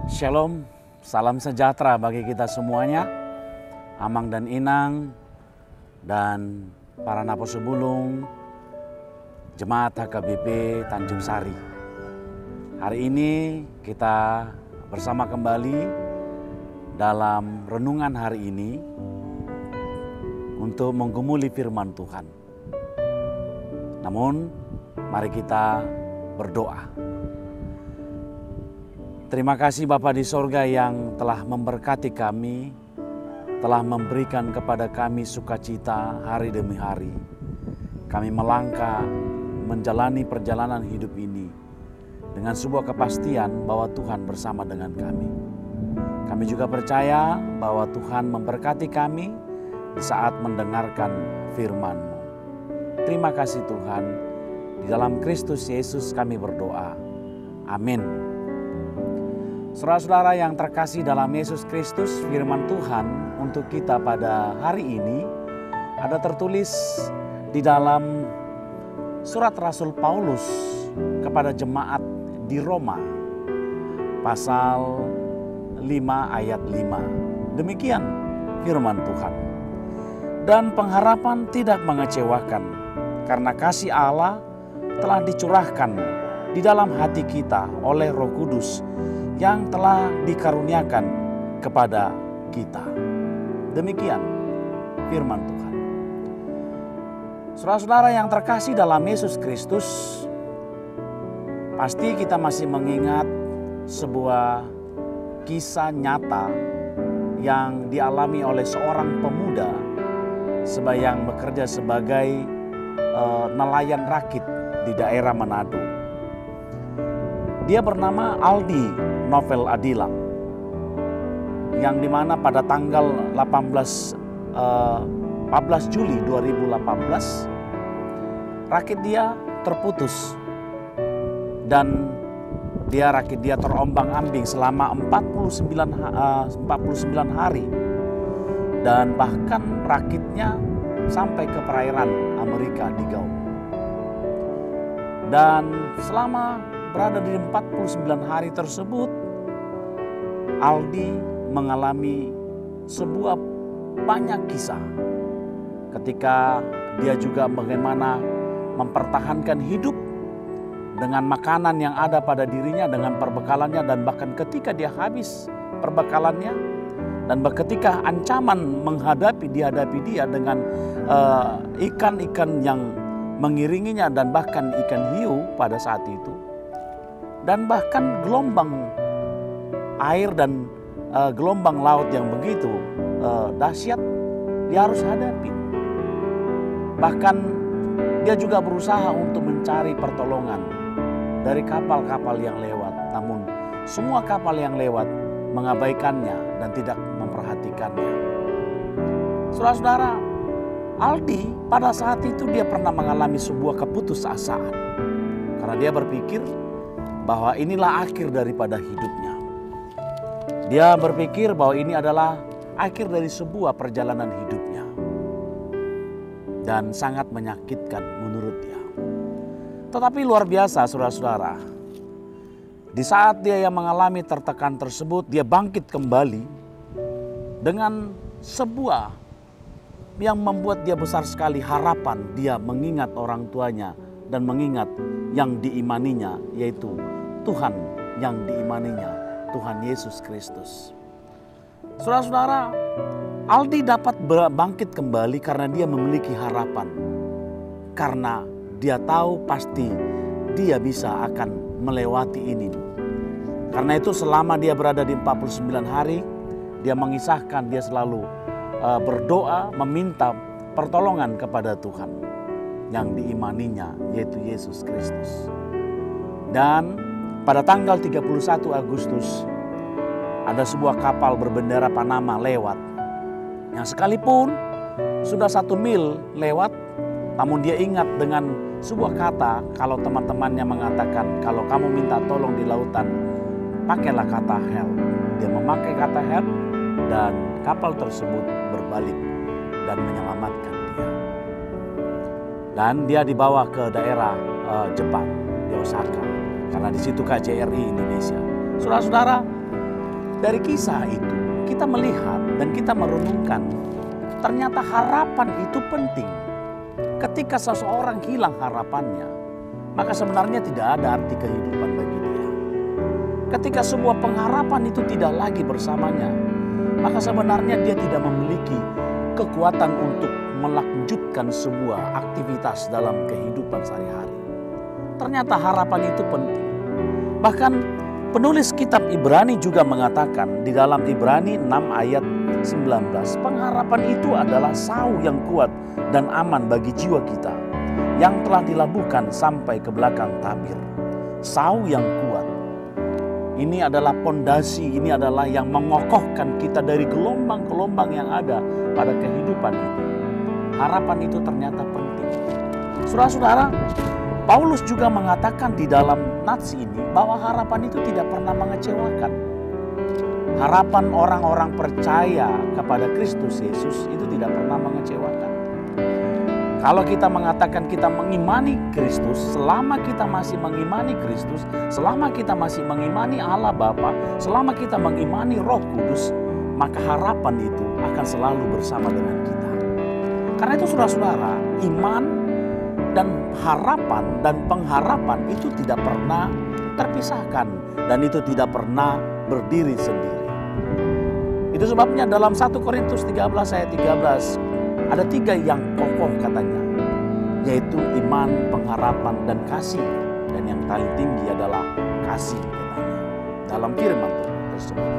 Shalom, salam sejahtera bagi kita semuanya, Amang dan Inang, dan para naposo bulung, Jemaat HKBP Tanjung Sari. Hari ini kita bersama kembali dalam renungan hari ini untuk menggumuli firman Tuhan. Namun, mari kita berdoa. Terima kasih Bapa di sorga yang telah memberkati kami, telah memberikan kepada kami sukacita hari demi hari. Kami melangkah menjalani perjalanan hidup ini dengan sebuah kepastian bahwa Tuhan bersama dengan kami. Kami juga percaya bahwa Tuhan memberkati kami di saat mendengarkan firman-Mu. Terima kasih Tuhan, di dalam Kristus Yesus kami berdoa. Amin. Saudara-saudara yang terkasih dalam Yesus Kristus, firman Tuhan untuk kita pada hari ini ada tertulis di dalam surat Rasul Paulus kepada jemaat di Roma, pasal 5 ayat 5. Demikian firman Tuhan. Dan pengharapan tidak mengecewakan, karena kasih Allah telah dicurahkan di dalam hati kita oleh Roh Kudus yang telah dikaruniakan kepada kita. Demikian firman Tuhan. Saudara-saudara yang terkasih dalam Yesus Kristus, pasti kita masih mengingat sebuah kisah nyata yang dialami oleh seorang pemuda yang bekerja sebagai nelayan rakit di daerah Manado. Dia bernama Aldi Novel Adilang, yang dimana pada tanggal 14 Juli 2018 rakit dia terputus dan rakit dia terombang-ambing selama 49 hari, dan bahkan rakitnya sampai ke perairan Amerika di Gaum. Dan selama berada di 49 hari tersebut, Aldi mengalami sebuah banyak kisah ketika dia juga bagaimana mempertahankan hidup dengan makanan yang ada pada dirinya, dengan perbekalannya, dan bahkan ketika dia habis perbekalannya dan ketika ancaman dihadapi dia dengan ikan-ikan yang mengiringinya dan bahkan ikan hiu pada saat itu, dan bahkan gelombang air dan gelombang laut yang begitu dahsyat dia harus hadapi. Bahkan dia juga berusaha untuk mencari pertolongan dari kapal-kapal yang lewat, namun semua kapal yang lewat mengabaikannya dan tidak memperhatikannya. Saudara-saudara, Aldi pada saat itu dia pernah mengalami sebuah keputusasaan karena dia berpikir bahwa inilah akhir daripada hidupnya. Dia berpikir bahwa ini adalah akhir dari sebuah perjalanan hidupnya, dan sangat menyakitkan menurut dia. Tetapi luar biasa saudara-saudara, di saat dia yang mengalami tertekan tersebut, dia bangkit kembali dengan sebuah yang membuat dia besar sekali harapan. Dia mengingat orang tuanya dan mengingat yang diimaninya, yaitu Tuhan yang diimaninya, Tuhan Yesus Kristus. Saudara-saudara, Aldi dapat bangkit kembali karena dia memiliki harapan. Karena dia tahu pasti dia bisa akan melewati ini. Karena itu selama dia berada di 49 hari, dia mengisahkan dia selalu berdoa meminta pertolongan kepada Tuhan yang diimaninya, yaitu Yesus Kristus. Dan pada tanggal 31 Agustus ada sebuah kapal berbendera Panama lewat, yang sekalipun sudah 1 mil lewat, namun dia ingat dengan sebuah kata, kalau teman-temannya mengatakan kalau kamu minta tolong di lautan, pakailah kata help. Dia memakai kata help dan kapal tersebut berbalik dan menyelamatkan dia. Dan dia dibawa ke daerah Jepang, di Osaka. Karena di situ KJRI Indonesia Saudara-saudara, dari kisah itu kita melihat dan kita merenungkan ternyata harapan itu penting. Ketika seseorang hilang harapannya, maka sebenarnya tidak ada arti kehidupan bagi dia. Ketika sebuah pengharapan itu tidak lagi bersamanya, maka sebenarnya dia tidak memiliki kekuatan untuk melanjutkan sebuah aktivitas dalam kehidupan sehari-hari. Ternyata harapan itu penting. Bahkan penulis kitab Ibrani juga mengatakan di dalam Ibrani 6 ayat 19, pengharapan itu adalah sau yang kuat dan aman bagi jiwa kita yang telah dilabuhkan sampai ke belakang tabir. Sau yang kuat. Ini adalah pondasi, ini adalah yang mengokohkan kita dari gelombang-gelombang yang ada pada kehidupan ini. Harapan itu ternyata penting. Saudara-saudara, Paulus juga mengatakan di dalam nats ini bahwa harapan itu tidak pernah mengecewakan. Harapan orang-orang percaya kepada Kristus Yesus itu tidak pernah mengecewakan. Kalau kita mengatakan kita mengimani Kristus, selama kita masih mengimani Kristus, selama kita masih mengimani Allah Bapa, selama kita mengimani Roh Kudus, maka harapan itu akan selalu bersama dengan kita. Karena itu saudara-saudara, iman dan harapan dan pengharapan itu tidak pernah terpisahkan dan itu tidak pernah berdiri sendiri. Itu sebabnya dalam 1 Korintus 13 ayat 13 ada 3 yang kokoh katanya, yaitu iman, pengharapan, dan kasih. Dan yang paling tinggi adalah kasih katanya dalam firman tersebut.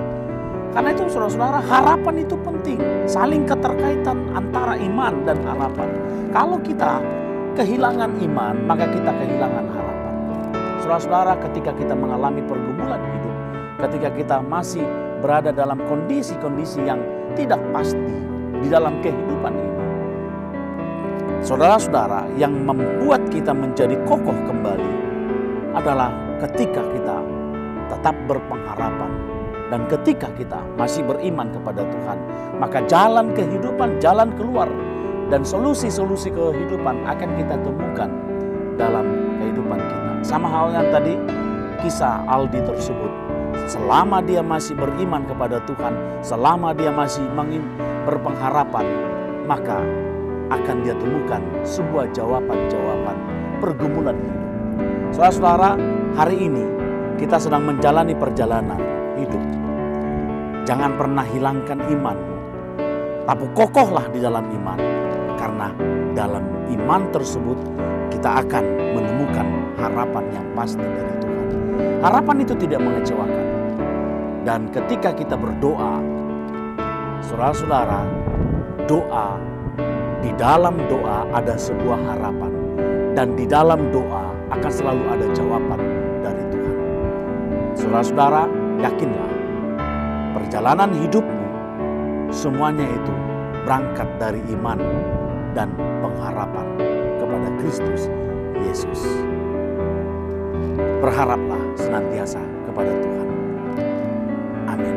Karena itu saudara-saudara, harapan itu penting. Saling keterkaitan antara iman dan harapan. Kalau kita kehilangan iman, maka kita kehilangan harapan. Saudara-saudara, ketika kita mengalami pergumulan hidup, ketika kita masih berada dalam kondisi-kondisi yang tidak pasti di dalam kehidupan ini, saudara-saudara, yang membuat kita menjadi kokoh kembali adalah ketika kita tetap berpengharapan dan ketika kita masih beriman kepada Tuhan, maka jalan kehidupan, jalan keluar dan solusi-solusi kehidupan akan kita temukan dalam kehidupan kita. Sama halnya tadi kisah Aldi tersebut. Selama dia masih beriman kepada Tuhan, selama dia masih berpengharapan, maka akan dia temukan sebuah jawaban-jawaban pergumulan hidup. Saudara-saudara, hari ini kita sedang menjalani perjalanan hidup. Jangan pernah hilangkan imanmu, tapi kokohlah di dalam iman. Karena dalam iman tersebut kita akan menemukan harapan yang pasti dari Tuhan. Harapan itu tidak mengecewakan. Dan ketika kita berdoa, saudara-saudara, doa, di dalam doa ada sebuah harapan. Dan di dalam doa akan selalu ada jawaban dari Tuhan. Saudara-saudara, yakinlah perjalanan hidupmu semuanya itu berangkat dari iman dan pengharapan kepada Kristus Yesus. Berharaplah senantiasa kepada Tuhan. Amin.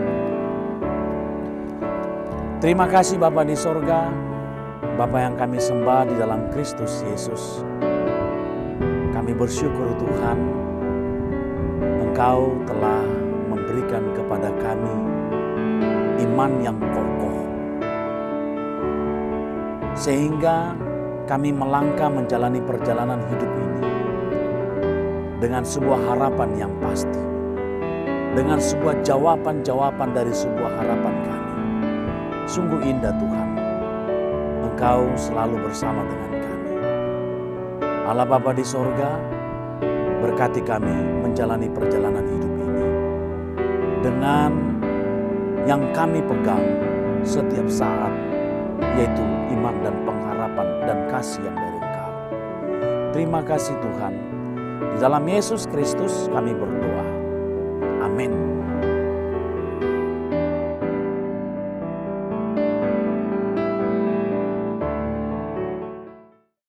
Terima kasih Bapa di sorga, Bapa yang kami sembah di dalam Kristus Yesus. Kami bersyukur Tuhan, Engkau telah memberikan kepada kami iman yang kokoh, sehingga kami melangkah menjalani perjalanan hidup ini dengan sebuah harapan yang pasti, dengan sebuah jawaban-jawaban dari sebuah harapan kami. Sungguh indah Tuhan, Engkau selalu bersama dengan kami. Allah Bapa di sorga, berkati kami menjalani perjalanan hidup ini dengan yang kami pegang setiap saat, yaitu iman dan pengharapan dan kasih yang dari Engkau. Terima kasih Tuhan. Di dalam Yesus Kristus kami berdoa. Amin.